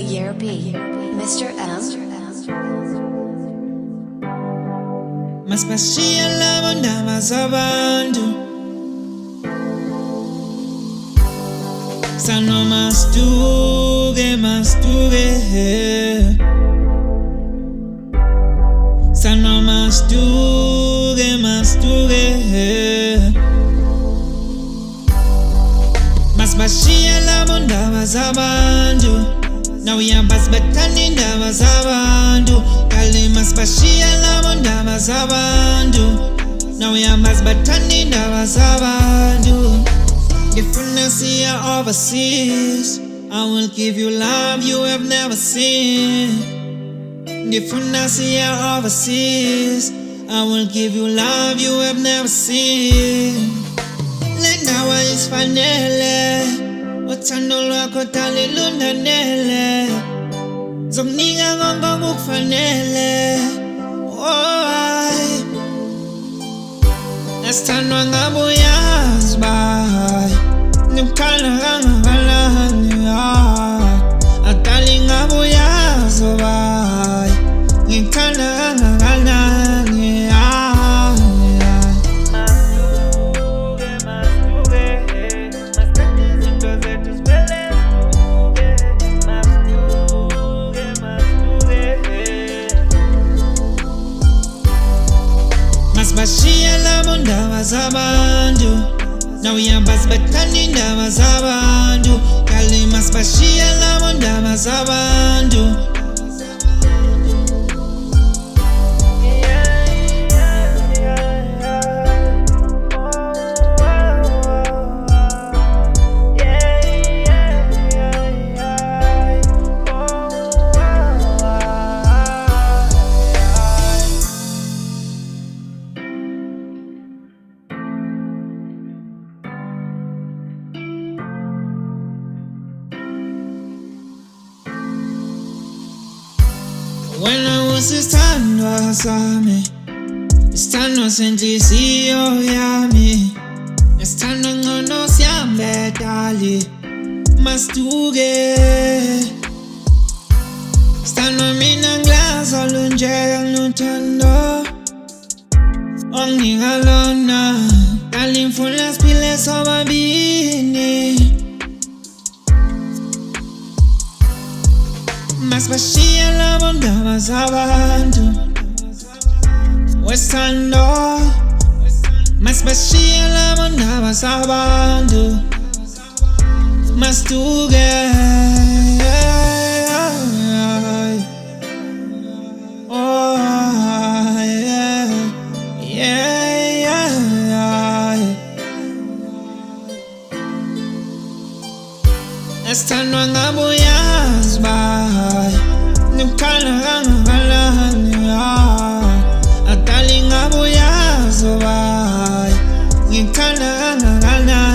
Ayerbee Mr M. Masibashiya labo ndaba zabantu Sano masiduke Sano masiduke Masibashiya labo ndaba zabantu Now we are basbatani ndaba zabantu Kale masibashiya labo ndaba zabantu Now we are basbatani ndaba zabantu If you see you overseas, I will give you love you have never seen. If you see you overseas, I will give you love you have never seen. Lenawa is fanele, otando lwako talilunda nele. Zomninga ngongo mukfanele. Oh, Estando ngabo yazbay Nimkala gangagalani Atali ngabo yazbay Nimkala gangagalani Masibashiya labo ndaba zabantu Now we are basbatani ndaba zabantu Kale masibashiya labo ndaba zabantu When I was estando sami Estando sentlisiyo yami Estando ngono siyambe dali Masiduke Estando mina nglazo lunje luthando Ongingalona Dali mfuna sipile sobabini Masibashiya labo ndaba zabantu Wesando Masibashiya labo ndaba zabantu Masiduke Oh yeah Estando ngabo yazbay Nimkala gangagalani Atali ngabo yazbay Nimkala gangagalani